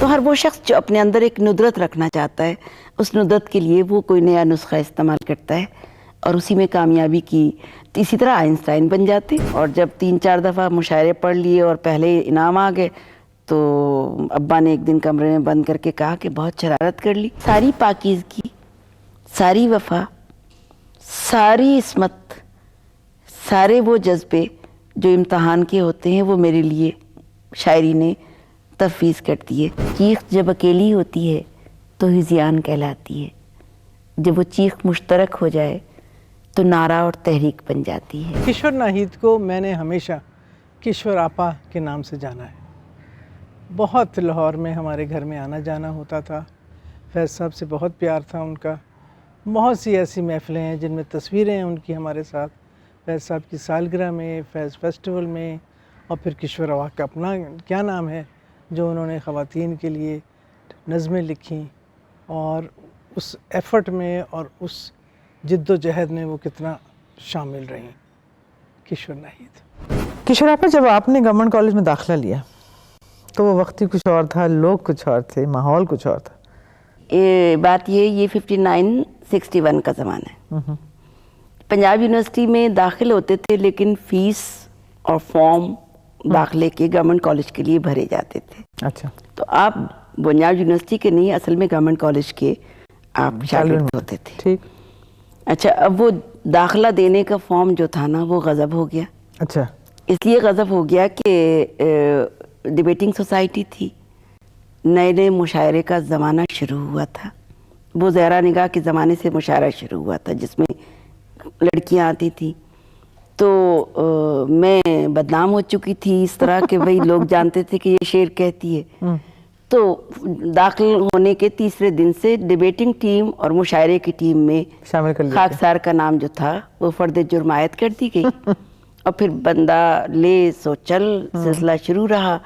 تو ہر وہ شخص جو اپنے اندر ایک ندرت رکھنا چاہتا ہے، اس ندرت کے لیے وہ کوئی نیا نسخہ استعمال کرتا ہے اور اسی میں کامیابی کی. اسی طرح آئنسٹائن بن جاتے. اور جب 3-4 دفعہ مشاعرے پڑھ لیے اور پہلے انعام آ گئے تو ابا نے ایک دن کمرے میں بند کر کے کہا کہ بہت شرارت کر لی. ساری پاکیزگی، ساری وفا، ساری عصمت، سارے وہ جذبے جو امتحان کے ہوتے ہیں وہ میرے لیے شاعری نے تفویض کر دیے. چیخ جب اکیلی ہوتی ہے تو ہذیان کہلاتی ہے، جب وہ چیخ مشترک ہو جائے تو نعرہ اور تحریک بن جاتی ہے. کشور ناہید کو میں نے ہمیشہ کشور آپا کے نام سے جانا ہے. بہت لاہور میں ہمارے گھر میں آنا جانا ہوتا تھا. فیض صاحب سے بہت پیار تھا ان کا. بہت سی ایسی محفلیں ہیں جن میں تصویریں ہیں ان کی ہمارے ساتھ. فیض صاحب کی سالگرہ میں، فیض فیسٹیول میں، اور پھر کشور آپا کا اپنا کیا نام ہے جو انہوں نے خواتین کے لیے نظمیں لکھیں، اور اس ایفرٹ میں اور اس جد و جہد میں وہ کتنا شامل رہیں. کشور ناہید. کشور آپا، جب آپ نے گورنمنٹ کالج میں داخلہ لیا تو وہ وقت ہی کچھ اور تھا، لوگ کچھ اور تھے، ماحول کچھ اور تھا. بات یہ 59-61 کا زمانہ ہے. پنجاب یونیورسٹی میں داخل ہوتے تھے لیکن فیس اور فارم داخلے کے گورنمنٹ کالج کے لیے بھرے جاتے تھے. اچھا. تو آپ پنجاب یونیورسٹی کے نہیں، اصل میں گورنمنٹ کالج کے آپ شاگرد ہوتے تھے. ٹھیک. اچھا، اب وہ داخلہ دینے کا فارم جو تھا نا وہ غضب ہو گیا. اچھا. اس لیے غضب ہو گیا کہ ڈبیٹنگ سوسائٹی تھی، نئے نئے مشاعرے کا زمانہ شروع ہوا تھا. وہ زہرا نگاہ کے زمانے سے مشاعرہ شروع ہوا تھا جس میں لڑکیاں آتی تھیں. تو میں بدنام ہو چکی تھی اس طرح کہ وہی لوگ جانتے تھے کہ یہ شعر کہتی ہے. تو داخل ہونے کے تیسرے دن سے ڈیبیٹنگ ٹیم اور مشاعرے کی ٹیم میں شامل کر لیا. خاکسار کا نام جو تھا وہ فرد جرم عائد کر دی گئی. اور پھر بندہ لے سو چل سلسلہ شروع رہا.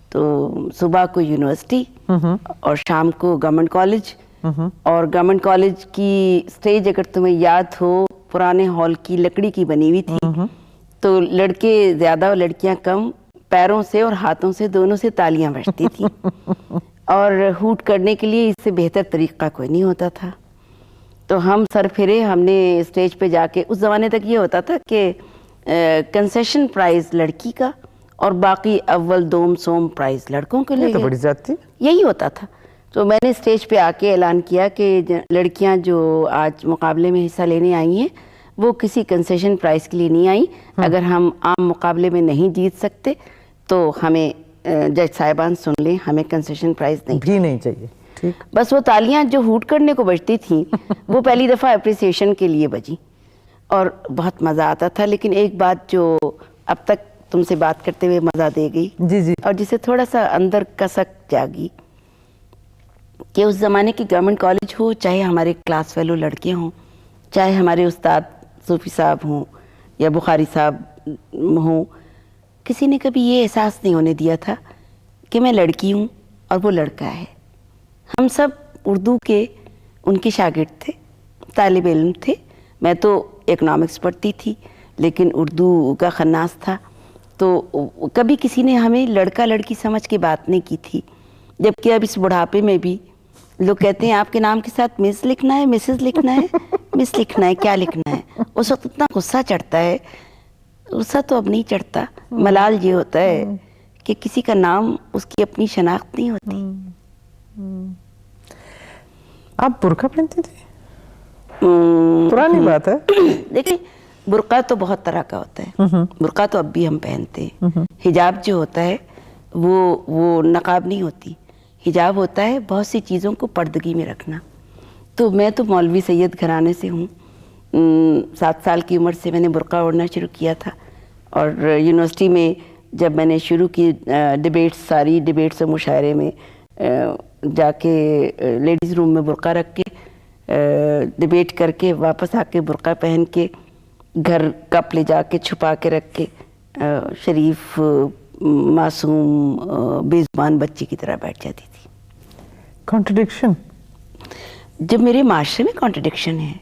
تو صبح کو یونیورسٹی اور شام کو گورنمنٹ کالج. اور گورنمنٹ کالج کی سٹیج اگر تمہیں یاد ہو پرانے ہال کی لکڑی کی بنی ہوئی تھی. تو لڑکے زیادہ اور لڑکیاں کم، پیروں سے اور ہاتھوں سے دونوں سے تالیاں بجتی تھیں. اور ہوٹ کرنے کے لیے اس سے بہتر طریقہ کوئی نہیں ہوتا تھا. تو ہم سر پھرے، ہم نے اسٹیج پہ جا کے، اس زمانے تک یہ ہوتا تھا کہ کنسیشن پرائز لڑکی کا اور باقی اول دوم سوم پرائز لڑکوں کے لیے. تو بڑی زیادتی. یہی ہوتا تھا. تو میں نے اسٹیج پہ آ کے اعلان کیا کہ لڑکیاں جو آج مقابلے میں حصہ لینے آئی ہیں وہ کسی کنسیشن پرائز کے لیے نہیں آئیں. اگر ہم عام مقابلے میں نہیں جیت سکتے تو ہمیں جج صاحبان سن لیں، ہمیں کنسیشن پرائز نہیں چاہیے. ٹھیک. بس وہ تالیاں جو ہوٹ کرنے کو بجتی تھیں وہ پہلی دفعہ اپریسیشن کے لیے بجی اور بہت مزہ آتا تھا. لیکن ایک بات جو اب تک تم سے بات کرتے ہوئے مزہ دے گئی جی اور جسے تھوڑا سا اندر کسک جاگی کہ اس زمانے کی گورنمنٹ کالج ہو، چاہے ہمارے کلاس فیلو لڑکے ہوں، چاہے ہمارے استاد صوفی صاحب ہوں یا بخاری صاحب ہوں، کسی نے کبھی یہ احساس نہیں ہونے دیا تھا کہ میں لڑکی ہوں اور وہ لڑکا ہے. ہم سب اردو کے ان کے شاگرد تھے، طالب علم تھے. میں تو اکنامکس پڑھتی تھی لیکن اردو کا خناس تھا. تو کبھی کسی نے ہمیں لڑکا لڑکی سمجھ کے بات نہیں کی تھی. جبکہ اب اس بڑھاپے میں بھی لوگ کہتے ہیں آپ کے نام کے ساتھ مس لکھنا ہے، مسز لکھنا ہے، مس لکھنا ہے، کیا لکھنا ہے. اس وقت اتنا غصہ چڑھتا ہے. غصہ تو اب نہیں چڑھتا. ملال یہ ہوتا ہے کہ کسی کا نام اس کی اپنی شناخت نہیں ہوتی. آپ برقع پہنتی تھی؟ پرانی بات ہے. دیکھیں، برقع تو بہت طرح کا ہوتا ہے. برقع تو اب بھی ہم پہنتے ہیں. حجاب جو ہوتا ہے وہ نقاب نہیں ہوتی. حجاب ہوتا ہے بہت سی چیزوں کو پردگی میں رکھنا. تو میں تو مولوی سید گھرانے سے ہوں. 7 سال کی عمر سے میں نے برقع اوڑھنا شروع کیا تھا. اور یونیورسٹی میں جب میں نے شروع کی ساری ڈیبیٹس اور مشاعرے میں جا کے لیڈیز روم میں برقع رکھ کے ڈیبیٹ کر کے واپس آ کے برقع پہن کے گھر کپ لے جا کے چھپا کے رکھ کے شریف معصوم بے زبان بچی کی طرح بیٹھ جاتی تھی. کانٹرڈکشن. جب میرے معاشرے میں کانٹرڈکشن ہے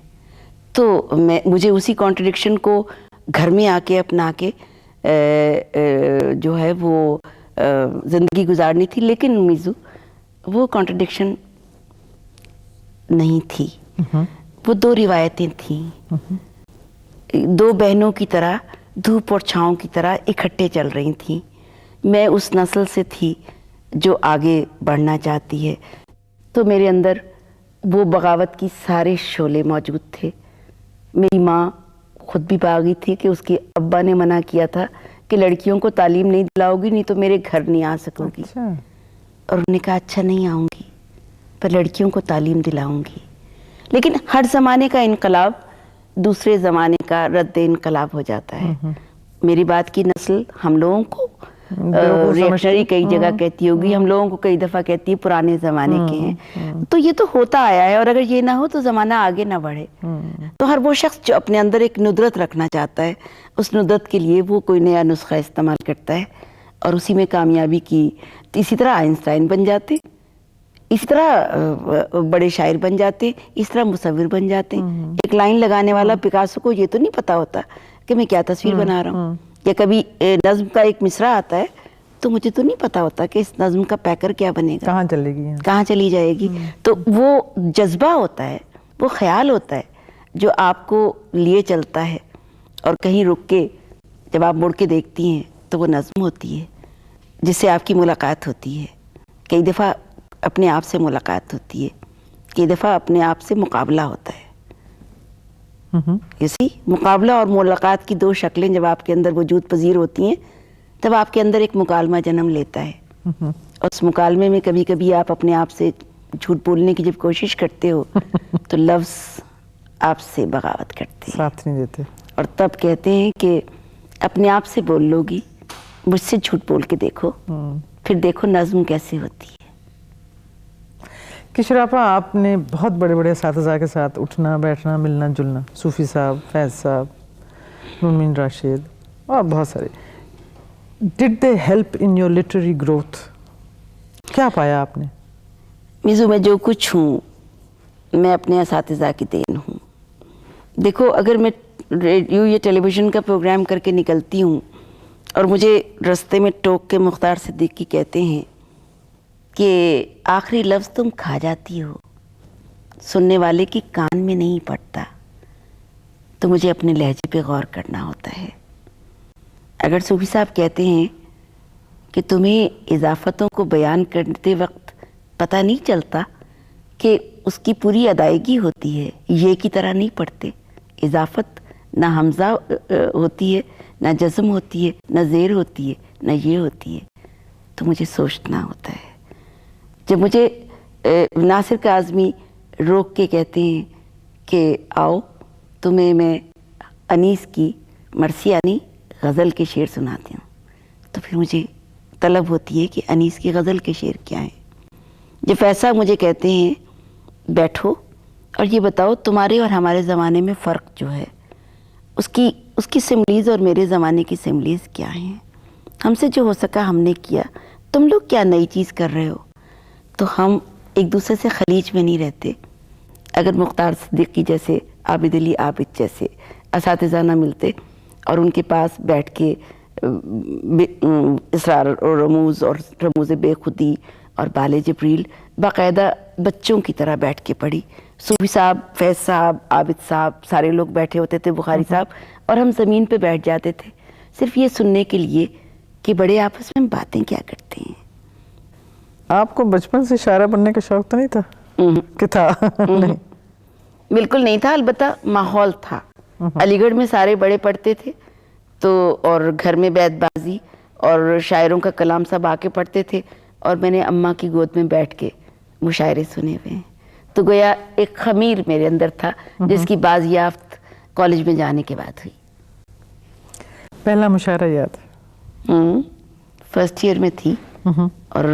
تو مجھے اسی کانٹرڈکشن کو گھر میں آ کے اپنا کے جو ہے وہ زندگی گزارنی تھی. لیکن میزو وہ کانٹرڈکشن نہیں تھی. وہ دو روایتیں تھیں, دو بہنوں کی طرح, دھوپ اور چھاؤں کی طرح اکٹھے چل رہی تھیں. میں اس نسل سے تھی جو آگے بڑھنا چاہتی ہے, تو میرے اندر وہ بغاوت کی سارے شعلے موجود تھے. میری ماں خود بھی باغی تھی کہ اس کے ابا نے منع کیا تھا کہ لڑکیوں کو تعلیم نہیں دلاؤ گی نہیں تو میرے گھر نہیں آ سکو گی. اور انہوں نے کہا اچھا نہیں آؤں گی, پر لڑکیوں کو تعلیم دلاؤں گی. لیکن ہر زمانے کا انقلاب دوسرے زمانے کا رد انقلاب ہو جاتا ہے. میری بات کی نسل ہم لوگوں کو ریئیکشنری کئی جگہ کہتی ہوگی, ہم لوگوں کو کئی دفعہ کہتی ہے پرانے زمانے کے ہیں. تو یہ تو ہوتا آیا ہے, اور اگر یہ نہ ہو تو زمانہ آگے نہ بڑھے. تو ہر وہ شخص جو اپنے اندر ایک ندرت رکھنا چاہتا ہے, اس ندرت کے لیے وہ کوئی نیا نسخہ استعمال کرتا ہے اور اسی میں کامیابی کی. اسی طرح آئنسٹائن بن جاتے, اس طرح بڑے شاعر بن جاتے, اس طرح مصور بن جاتے. ایک لائن لگانے والا پکاسو کو یہ تو نہیں پتا ہوتا کہ میں کیا تصویر بنا رہا ہوں, یا کبھی نظم کا ایک مصرع آتا ہے تو مجھے تو نہیں پتا ہوتا کہ اس نظم کا پیکر کیا بنے گا, کہاں چلے گی, کہاں چلی جائے گی. تو وہ جذبہ ہوتا ہے, وہ خیال ہوتا ہے جو آپ کو لیے چلتا ہے, اور کہیں رک کے جب آپ مڑ کے دیکھتی ہیں تو وہ نظم ہوتی ہے جس سے آپ کی ملاقات ہوتی ہے. کئی دفعہ اپنے آپ سے ملاقات ہوتی ہے, کئی دفعہ اپنے آپ سے مقابلہ ہوتا ہے. اسی مقابلہ اور ملاقات کی دو شکلیں جب آپ کے اندر وجود پذیر ہوتی ہیں تب آپ کے اندر ایک مکالمہ جنم لیتا ہے. اور اس مکالمے میں کبھی کبھی آپ اپنے آپ سے جھوٹ بولنے کی جب کوشش کرتے ہو تو لفظ آپ سے بغاوت کرتے ہیں, ساتھ نہیں دیتے, اور تب کہتے ہیں کہ اپنے آپ سے بول لو گی, مجھ سے جھوٹ بول کے دیکھو, پھر دیکھو نظم کیسے ہوتی ہے. کشور آپا, آپ نے بہت بڑے بڑے اساتذہ کے ساتھ اٹھنا بیٹھنا ملنا جلنا, صوفی صاحب, فیض صاحب, مومن راشد اور بہت سارے. Did they help in your literary growth? کیا پایا آپ نے؟ میزو, میں جو کچھ ہوں میں اپنے اساتذہ کی دین ہوں. دیکھو, اگر میں ریڈیو یا ٹیلی ویژن کا پروگرام کر کے نکلتی ہوں اور مجھے رستے میں ٹوک کے مختار صدیقی کہتے ہیں کہ آخری لفظ تم کھا جاتی ہو, سننے والے کی کان میں نہیں پڑتا, تو مجھے اپنے لہجے پہ غور کرنا ہوتا ہے. اگر صوفی صاحب کہتے ہیں کہ تمہیں اضافتوں کو بیان کرتے وقت پتہ نہیں چلتا کہ اس کی پوری ادائیگی ہوتی ہے, یہ کی طرح نہیں پڑھتے. اضافت نہ حمزہ ہوتی ہے, نہ جزم ہوتی ہے, نہ زیر ہوتی ہے, نہ یہ ہوتی ہے. تو مجھے سوچنا ہوتا ہے. جب مجھے ناصر کاظمی روک کے کہتے ہیں کہ آؤ تمہیں میں انیس کی مرثیانی غزل کے شعر سناتی ہوں, تو پھر مجھے طلب ہوتی ہے کہ انیس کی غزل کے شعر کیا ہیں. جب ایسا مجھے کہتے ہیں بیٹھو اور یہ بتاؤ تمہارے اور ہمارے زمانے میں فرق جو ہے اس کی سملیز اور میرے زمانے کی سملیز کیا ہیں, ہم سے جو ہو سکا ہم نے کیا, تم لوگ کیا نئی چیز کر رہے ہو. تو ہم ایک دوسرے سے خلیج میں نہیں رہتے. اگر مختار صدیقی جیسے, عابد علی عابد جیسے اساتذہ نہ ملتے اور ان کے پاس بیٹھ کے اسرار اور رموز بے خودی اور بال جبریل باقاعدہ بچوں کی طرح بیٹھ کے پڑھی. صوفی صاحب, فیض صاحب, عابد صاحب, سارے لوگ بیٹھے ہوتے تھے, بخاری صاحب, اور ہم زمین پہ بیٹھ جاتے تھے صرف یہ سننے کے لیے کہ بڑے آپس میں باتیں کیا کرتے ہیں. آپ کو بچپن سے شاعرہ بننے کا شوق تو نہیں تھا؟ کہ تھا؟ نہیں, بالکل نہیں تھا, البتہ ماحول تھا. علی گڑھ میں سارے بڑے پڑھتے تھے تو, اور گھر میں بیت بازی اور شاعروں کا کلام سب آ کے پڑھتے تھے, اور میں نے اماں کی گود میں بیٹھ کے مشاعرے سنے ہوئے ہیں. تو گویا ایک خمیر میرے اندر تھا جس کی بازیافت کالج میں جانے کے بعد ہوئی. پہلا مشاعرہ یاد ہے؟ فرسٹ ایئر میں تھی, اور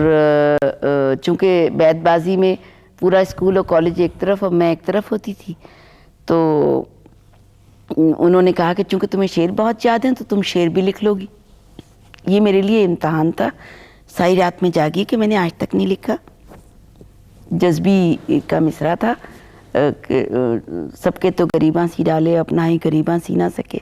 چونکہ بیت بازی میں پورا اسکول اور کالج ایک طرف اور میں ایک طرف ہوتی تھی, تو انہوں نے کہا کہ چونکہ تمہیں شعر بہت یاد ہیں تو تم شعر بھی لکھ لو گی. یہ میرے لیے امتحان تھا. ساری رات میں جاگی کہ میں نے آج تک نہیں لکھا. جذبی کا مصرع تھا, سب کے تو غریباں سی ڈالے اپنا ہی غریباں سی نہ سکے.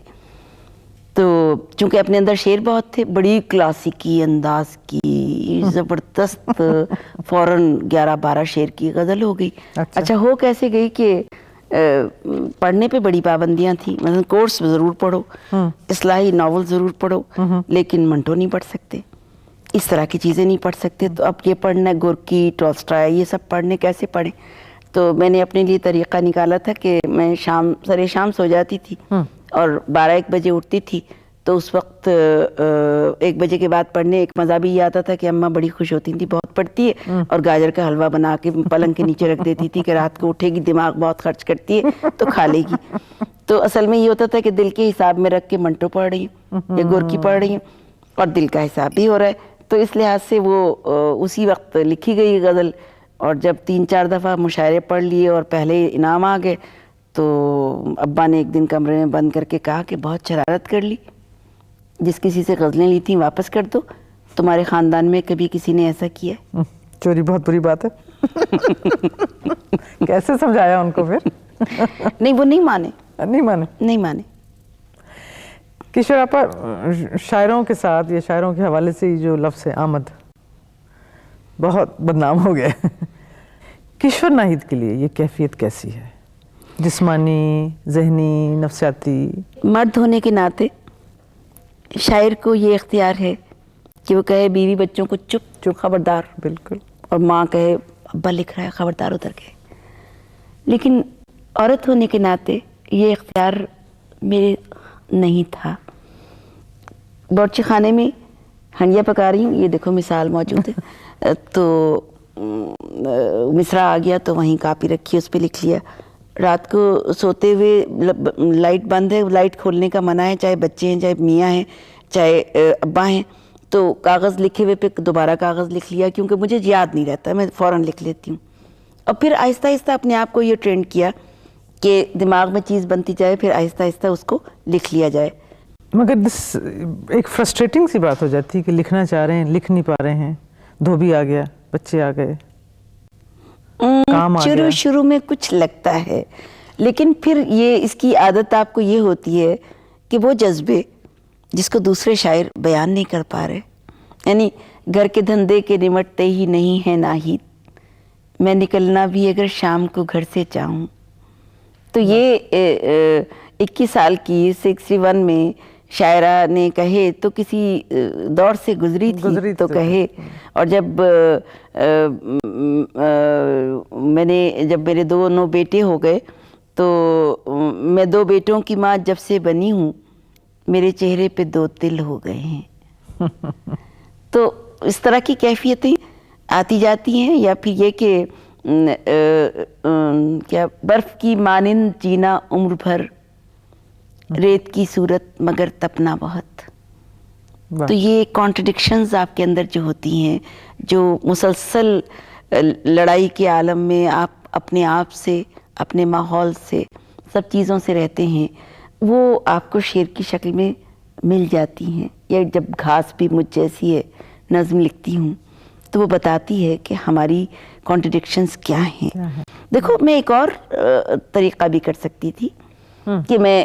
تو چونکہ اپنے اندر شعر بہت تھے، بڑی کلاسیکی انداز کی زبردست فوراً 11-12 شعر کی غزل ہو گئی. اچھا ہو کیسے گئی کہ پڑھنے پہ بڑی پابندیاں تھیں. مثلا کورس ضرور پڑھو، اصلاحی ناول ضرور پڑھو، لیکن منٹو نہیں پڑھ سکتے، اس طرح کی چیزیں نہیں پڑھ سکتے. تو اب یہ پڑھنا گورکی، ٹولسٹائے، یہ سب پڑھنے کیسے پڑھیں؟ تو میں نے اپنے لیے طریقہ نکالا تھا کہ میں سر شام سو جاتی تھی اور 12-1 بجے اٹھتی تھی. تو اس وقت 1 بجے کے بعد پڑھنے ایک مزہ بھی یہ آتا تھا کہ اماں بڑی خوش ہوتی تھی، بہت پڑھتی ہے، اور گاجر کا حلوہ بنا کے پلنگ کے نیچے رکھ دیتی تھی کہ رات کو اٹھے گی، دماغ بہت خرچ کرتی ہے تو کھا لے گی. تو اصل میں یہ ہوتا تھا کہ دل کے حساب میں رکھ کے منٹو پڑھ رہی ہوں یا گورکی پڑھ رہی ہوں، اور دل کا حساب بھی ہو رہا ہے. تو اس لحاظ سے وہ اسی وقت لکھی گئی غزل. اور جب 3-4 دفعہ مشاعرے پڑھ لیے اور پہلے انعام آ گئے تو ابا نے ایک دن کمرے میں بند کر کے کہا کہ بہت شرارت کر لی، جس کسی سے غزلیں لی تھیں واپس کر دو، تمہارے خاندان میں کبھی کسی نے ایسا کیا ہے؟ چوری بہت بری بات ہے. کیسے سمجھایا ان کو پھر؟ نہیں، وہ نہیں مانے. نہیں مانے. کشور آپا، شاعروں کے ساتھ یا شاعروں کے حوالے سے یہ جو لفظ ہے آمد بہت بدنام ہو گیا ہے. کشور ناہید کے لیے یہ کیفیت کیسی ہے، جسمانی، ذہنی، نفسیاتی؟ مرد ہونے کے ناطے شاعر کو یہ اختیار ہے کہ وہ کہے بیوی بچوں کو چپ خبردار، بالکل، اور ماں کہے ابا لکھ رہا ہے خبردار ادھر گئے. لیکن عورت ہونے کے ناطے یہ اختیار میرے نہیں تھا. باورچی خانے میں ہنڈیا پکا رہی ہوں، یہ دیکھو مثال موجود ہے، تو مصرع آ گیا تو وہیں کاپی رکھی، اس پہ لکھ لیا. رات کو سوتے ہوئے لائٹ بند ہے، لائٹ کھولنے کا منع ہے، چاہے بچے ہیں، چاہے میاں ہیں، چاہے ابا ہیں، تو کاغذ لکھے ہوئے پہ دوبارہ کاغذ لکھ لیا، کیونکہ مجھے یاد نہیں رہتا، میں فوراً لکھ لیتی ہوں. اور پھر آہستہ آہستہ اپنے آپ کو یہ ٹرینڈ کیا کہ دماغ میں چیز بنتی جائے، پھر آہستہ آہستہ اس کو لکھ لیا جائے. مگر ایک فرسٹریٹنگ سی بات ہو جاتی ہے کہ لکھنا چاہ رہے ہیں، لکھ نہیں پا رہے ہیں، دھوبی آ گیا، بچے آ گئے، کام آ گیا. شروع میں کچھ لگتا ہے، لیکن پھر یہ اس کی عادت آپ کو یہ ہوتی ہے کہ وہ جذبے جس کو دوسرے شاعر بیان نہیں کر پا رہے، یعنی گھر کے دھندے کے نمٹتے ہی نہیں ہے ناہید، میں نکلنا بھی اگر شام کو گھر سے چاہوں. تو یہ 21 سال کی 61 میں شاعرہ نے کہے تو کسی دور سے گزری تھی تو کہے. اور جب جب میرے 2 بیٹے ہو گئے تو میں 2 بیٹوں کی ماں جب سے بنی ہوں، میرے چہرے پہ 2 تل ہو گئے ہیں. تو اس طرح کی کیفیتیں آتی جاتی ہیں. یا پھر یہ کہ کیا برف کی مانند جینا عمر بھر، ریت کی صورت مگر تپنا بہت. تو یہ کانٹرڈکشنز آپ کے اندر جو ہوتی ہیں، جو مسلسل لڑائی کے عالم میں آپ اپنے آپ سے، اپنے ماحول سے، سب چیزوں سے رہتے ہیں، وہ آپ کو شعر کی شکل میں مل جاتی ہیں. یا جب گھاس بھی مجھ جیسی ہے نظم لکھتی ہوں تو وہ بتاتی ہے کہ ہماری کانٹرڈکشنز کیا ہیں. دیکھو، میں ایک اور طریقہ بھی کر سکتی تھی کہ میں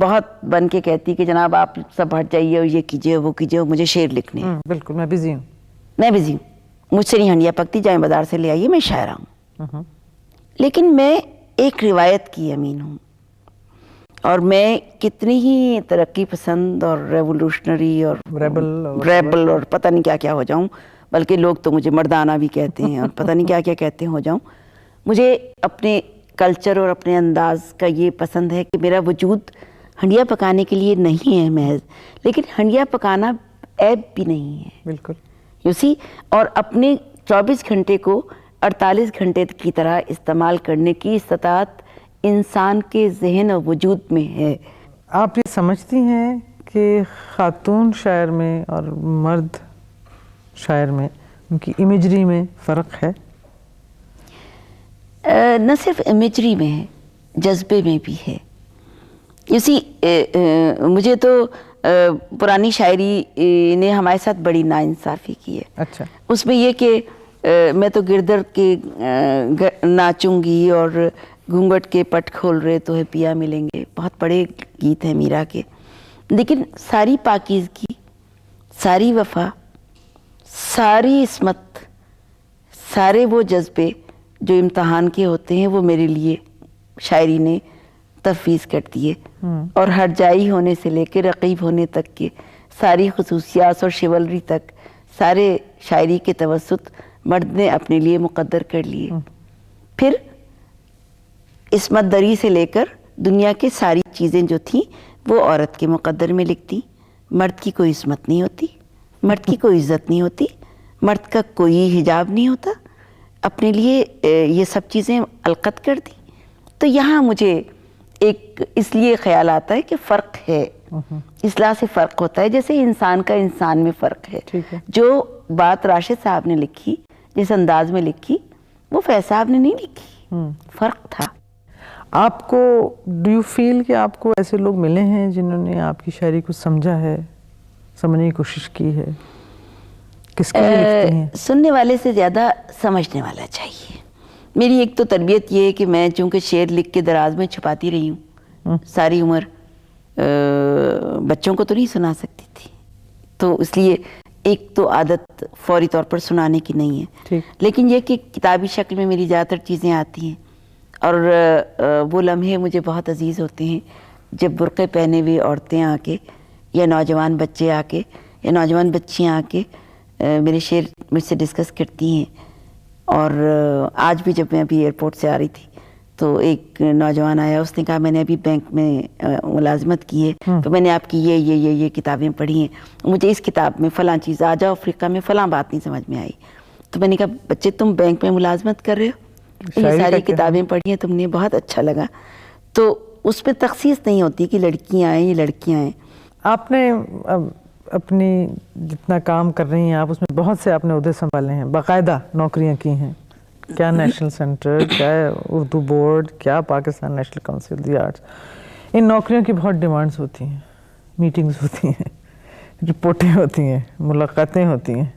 بہت بن کے کہتی کہ جناب آپ سب ہٹ جائیے اور یہ کیجیے وہ کیجیے، مجھے شعر لکھنے ہیں. بالکل، میں بزی ہوں، مجھ سے نہیں ہنڈیا پکتی، جائیں بازار سے لے آئیے، میں شاعرہ ہوں. لیکن میں ایک روایت کی امین ہوں، اور میں کتنی ہی ترقی پسند اور ریولوشنری اور ریبل اور پتہ نہیں کیا کیا ہو جاؤں، بلکہ لوگ تو مجھے مردانہ بھی کہتے ہیں اور پتہ نہیں کیا کیا کہتے ہو جاؤں، مجھے اپنے کلچر اور اپنے انداز کا یہ پسند ہے کہ میرا وجود ہنڈیا پکانے کے لیے نہیں ہے محض، لیکن ہنڈیا پکانا عیب بھی نہیں ہے. بالکل، یو سی. اور اپنے 24 گھنٹے کو 48 گھنٹے کی طرح استعمال کرنے کی استطاعت انسان کے ذہن اور وجود میں ہے. آپ یہ سمجھتی ہیں کہ خاتون شاعر میں اور مرد شاعر میں ان کی امیجری میں فرق ہے؟ نہ صرف امیجری میں ہے، جذبے میں بھی ہے. اسی مجھے تو پرانی شاعری نے ہمارے ساتھ بڑی ناانصافی کی ہے. اچھا. اس میں یہ کہ میں تو گردر کے ناچوں گی اور گھونگھٹ کے پٹ کھول رہے تو ہے پیا ملیں گے، بہت بڑے گیت ہیں میرا کے. لیکن ساری پاکیزگی، ساری وفا، ساری عصمت، سارے وہ جذبے جو امتحان کے ہوتے ہیں وہ میرے لیے شاعری نے تفویض کر دیے، اور ہر جائی ہونے سے لے کے رقیب ہونے تک کے ساری خصوصیات اور شیولری تک سارے شاعری کے توسط مرد نے اپنے لیے مقدر کر لیے. پھر عصمت دری سے لے کر دنیا کے ساری چیزیں جو تھیں وہ عورت کے مقدر میں لکھتی. مرد کی کوئی عصمت نہیں ہوتی، مرد کی کوئی عزت نہیں ہوتی، مرد کا کوئی حجاب نہیں ہوتا. اپنے لیے یہ سب چیزیں القت کر دی. تو یہاں مجھے ایک اس لیے خیال آتا ہے کہ فرق ہے، اصلاح سے فرق ہوتا ہے، جیسے انسان کا انسان میں فرق ہے. جو بات راشد صاحب نے لکھی، جس انداز میں لکھی، وہ فیض صاحب نے نہیں لکھی، فرق تھا. آپ کو ڈو یو فیل کہ آپ کو ایسے لوگ ملے ہیں جنہوں نے آپ کی شاعری کو سمجھا ہے، سمجھنے کی کوشش کی ہے؟ کس کے لیے لکھتے ہیں؟ سننے والے سے زیادہ سمجھنے والا چاہیے. میری ایک تو تربیت یہ ہے کہ میں چونکہ شعر لکھ کے دراز میں چھپاتی رہی ہوں ساری عمر، بچوں کو تو نہیں سنا سکتی تھی، تو اس لیے ایک تو عادت فوری طور پر سنانے کی نہیں ہے. لیکن یہ کہ کتابی شکل میں میری زیادہ تر چیزیں آتی ہیں، اور وہ لمحے مجھے بہت عزیز ہوتے ہیں جب برقعے پہنے ہوئے عورتیں آ کے، یا نوجوان بچے آ کے، یا نوجوان بچیاں آ کے میرے شعر مجھ سے ڈسکس کرتی ہیں. اور آج بھی جب میں ابھی ایئرپورٹ سے آ رہی تھی تو ایک نوجوان آیا، اس نے کہا میں نے ابھی بینک میں ملازمت کی ہے، تو میں نے آپ کی یہ کتابیں پڑھی ہیں، مجھے اس کتاب میں فلاں چیز، آ جاؤ افریقہ میں فلاں بات نہیں سمجھ میں آئی. تو میں نے کہا بچے تم بینک میں ملازمت کر رہے ہو، یہ ساری کتابیں پڑھی ہیں تم نے، بہت اچھا لگا. تو اس پہ تخصیص نہیں ہوتی کہ لڑکیاں آئیں یہ لڑکیاں آئیں. آپ نے اپنی جتنا کام کر رہی ہیں آپ، اس میں بہت سے آپ نے عہدے سنبھالے ہیں، باقاعدہ نوکریاں کی ہیں، کیا نیشنل سینٹر، کیا اردو بورڈ، کیا Pakistan national council the arts. ان نوکریوں کی بہت ڈیمانڈز ہوتی ہیں، میٹنگز ہوتی ہیں، رپورٹیں ہوتی ہیں، ملاقاتیں ہوتی ہیں،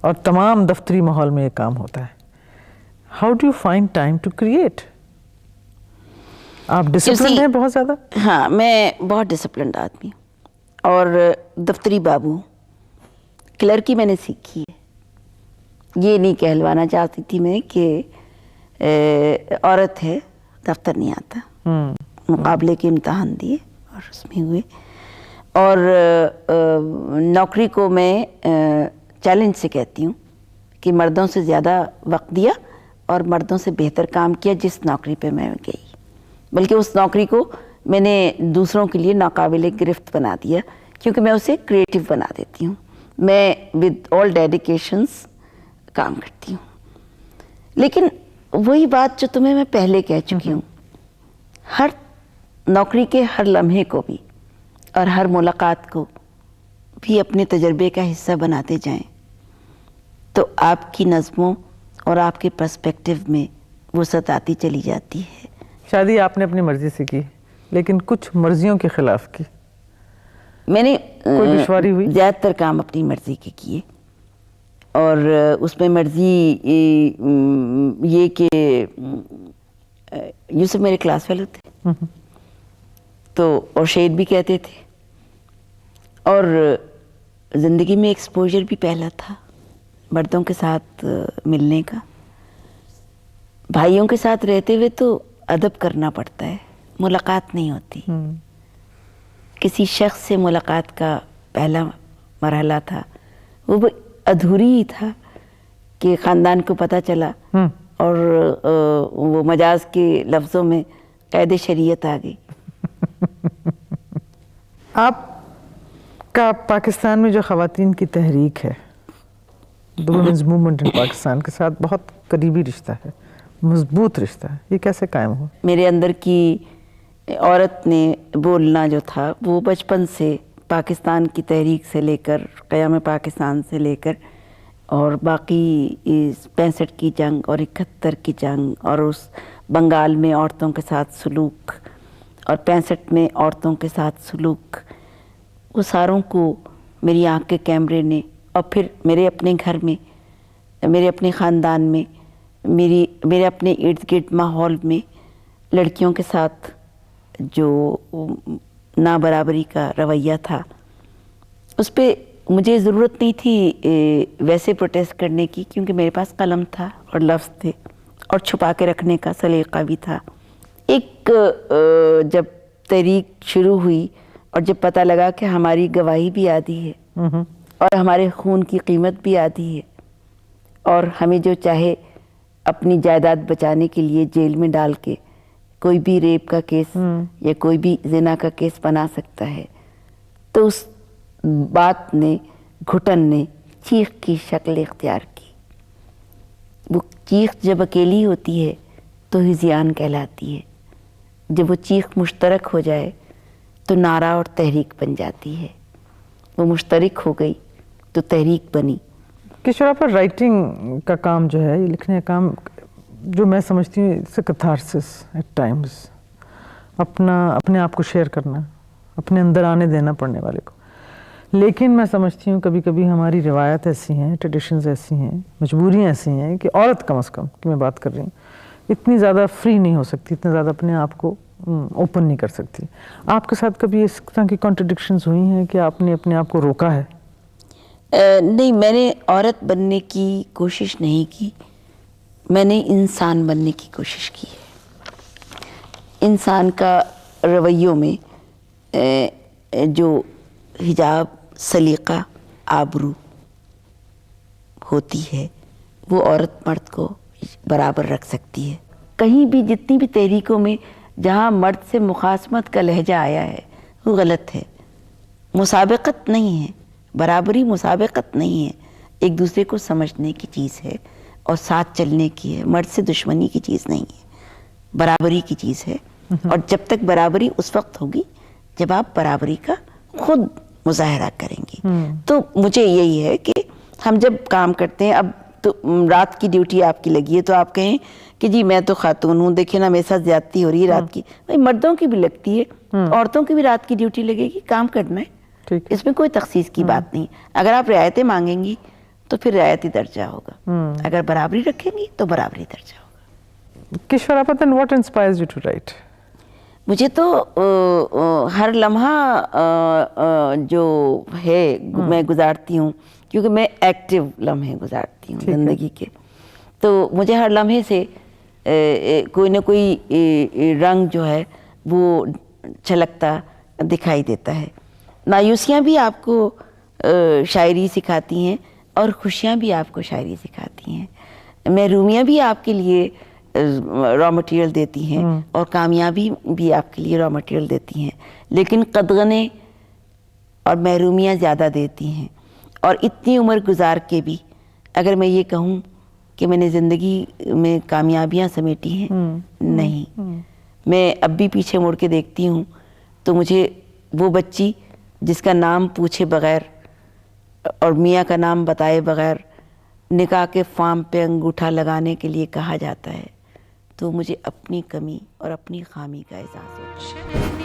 اور تمام دفتری ماحول میں یہ کام ہوتا ہے. How do you find time to create? آپ ڈسپلنڈ ہیں بہت زیادہ؟ ہاں، میں بہت ڈسپلنڈ آدمی ہوں اور دفتری بابو ہوں. کلرکی میں نے سیکھی ہے. یہ نہیں کہلوانا چاہتی تھی میں کہ عورت ہے دفتر نہیں آتا. مقابلے کے امتحان دیے اور اس میں ہوئے، اور نوکری کو میں چیلنج سے کہتی ہوں کہ مردوں سے زیادہ وقت دیا اور مردوں سے بہتر کام کیا جس نوکری پہ میں گئی، بلکہ اس نوکری کو میں نے دوسروں کے لیے ناقابل گرفت بنا دیا، کیونکہ میں اسے کریٹو بنا دیتی ہوں. میں ود آل ڈیڈیکیشنز کام کرتی ہوں. لیکن وہی بات جو تمہیں میں پہلے کہہ چکی ہوں، ہر نوکری کے ہر لمحے کو بھی اور ہر ملاقات کو بھی اپنے تجربے کا حصہ بناتے جائیں تو آپ کی نظموں اور آپ کے پرسپیکٹو میں وسعت آتی چلی جاتی ہے. شادی آپ نے اپنی مرضی سے کی، لیکن کچھ مرضیوں کے خلاف کی. میں نے کوئی دشواری ہوئی؟ زیادہ تر کام اپنی مرضی کے کیے، اور اس میں مرضی یہ کہ یوسف میرے کلاس فیلو تھے تو، اور شعر بھی کہتے تھے، اور زندگی میں ایکسپوجر بھی پہلا تھا مردوں کے ساتھ ملنے کا. بھائیوں کے ساتھ رہتے ہوئے تو ادب کرنا پڑتا ہے، ملاقات نہیں ہوتی. کسی شخص سے ملاقات کا پہلا مرحلہ تھا، وہ ادھوری ہی تھا کہ خاندان کو پتہ چلا اور وہ مجاز کے لفظوں میں قید شریعت آ گئی. آپ کا پاکستان میں جو خواتین کی تحریک ہے، دی ویمنز موومنٹ ان پاکستان کے ساتھ بہت قریبی رشتہ ہے، مضبوط رشتہ ہے، یہ کیسے قائم ہوا؟ میرے اندر کی عورت نے بولنا جو تھا وہ بچپن سے، پاکستان کی تحریک سے لے کر، قیام پاکستان سے لے کر، اور باقی 65 کی جنگ اور 71 کی جنگ، اور اس بنگال میں عورتوں کے ساتھ سلوک، اور 65 میں عورتوں کے ساتھ سلوک، وہ ساروں کو میری آنکھ کے کیمرے نے، اور پھر میرے اپنے گھر میں، میرے اپنے خاندان میں، میرے اپنے ارد گرد ماحول میں لڑکیوں کے ساتھ جو نابرابری کا رویہ تھا، اس پہ مجھے ضرورت نہیں تھی ویسے پروٹیسٹ کرنے کی، کیونکہ میرے پاس قلم تھا اور لفظ تھے اور چھپا کے رکھنے کا سلیقہ بھی تھا۔ ایک جب تحریک شروع ہوئی اور جب پتہ لگا کہ ہماری گواہی بھی آدھی ہے اور ہمارے خون کی قیمت بھی آدھی ہے، اور ہمیں جو چاہے اپنی جائیداد بچانے کے لیے جیل میں ڈال کے کوئی بھی ریپ کا کیس یا کوئی بھی زنا کا کیس بنا سکتا ہے، تو اس بات نے، گھٹن نے چیخ کی شکل اختیار کی۔ وہ چیخ جب اکیلی ہوتی ہے تو ہذیان کہلاتی ہے، جب وہ چیخ مشترک ہو جائے تو نعرہ اور تحریک بن جاتی ہے۔ وہ مشترک ہو گئی تو تحریک بنی۔ کشور پر رائٹنگ کا کام جو ہے، یہ لکھنے کا کام، جو میں سمجھتی ہوں it's a catharsis at times, اپنے آپ کو شیئر کرنا، اپنے اندر آنے دینا پڑھنے والے کو۔ لیکن میں سمجھتی ہوں کبھی کبھی ہماری روایت ایسی ہیں، ٹریڈیشنز ایسی ہیں، مجبوریاں ایسی ہیں کہ عورت کم از کم کہ میں بات کر رہی ہوں، اتنی زیادہ فری نہیں ہو سکتی، اتنا زیادہ اپنے آپ کو اوپن نہیں کر سکتی۔ آپ کے ساتھ کبھی اس طرح کی کانٹرڈکشنز ہوئی ہیں کہ آپ نے اپنے آپ کو روکا ہے؟ نہیں، میں نے عورت بننے کی کوشش نہیں کی، میں نے انسان بننے کی کوشش کی ہے۔ انسان کا رویوں میں جو حجاب، سلیقہ، آبرو ہوتی ہے، وہ عورت مرد کو برابر رکھ سکتی ہے۔ کہیں بھی جتنی بھی تحریکوں میں جہاں مرد سے مخاصمت کا لہجہ آیا ہے وہ غلط ہے۔ مسابقت نہیں ہے، برابری مسابقت نہیں ہے، ایک دوسرے کو سمجھنے کی چیز ہے اور ساتھ چلنے کی ہے، مرد سے دشمنی کی چیز نہیں ہے، برابری کی چیز ہے۔ اور جب تک برابری اس وقت ہوگی جب آپ برابری کا خود مظاہرہ کریں گی۔ تو مجھے یہی ہے کہ ہم جب کام کرتے ہیں، اب تو رات کی ڈیوٹی آپ کی لگی ہے تو آپ کہیں کہ جی میں تو خاتون ہوں، دیکھیں نا میرے ساتھ زیادتی ہو رہی ہے رات کی، بھائی مردوں کی بھی لگتی ہے، عورتوں کی بھی رات کی ڈیوٹی لگے گی، کام کرنا ہے، اس میں کوئی تخصیص کی بات نہیں۔ اگر آپ رعایتیں مانگیں گی تو پھر رعایتی درجہ ہوگا، اگر برابری رکھیں گی تو برابری درجہ ہوگا۔ کشور آپا، then what inspires you to write؟ مجھے تو ہر لمحہ جو ہے میں گزارتی ہوں، کیونکہ میں ایکٹیو لمحے گزارتی ہوں زندگی کے، تو مجھے ہر لمحے سے کوئی نہ کوئی رنگ جو ہے وہ چھلکتا دکھائی دیتا ہے۔ مایوسیاں بھی آپ کو شاعری سکھاتی ہیں اور خوشیاں بھی آپ کو شاعری سکھاتی ہیں۔ محرومیاں بھی آپ کے لیے را مٹیریل دیتی ہیں اور کامیابی بھی آپ کے لیے را مٹیریل دیتی ہیں، لیکن قدغنیں اور محرومیاں زیادہ دیتی ہیں۔ اور اتنی عمر گزار کے بھی اگر میں یہ کہوں کہ میں نے زندگی میں کامیابیاں سمیٹی ہیں، نہیں۔ میں اب بھی پیچھے مڑ کے دیکھتی ہوں تو مجھے وہ بچی جس کا نام پوچھے بغیر اور میاں کا نام بتائے بغیر نکاح کے فارم پہ انگوٹھا لگانے کے لیے کہا جاتا ہے، تو مجھے اپنی کمی اور اپنی خامی کا احساس ہوتا ہے۔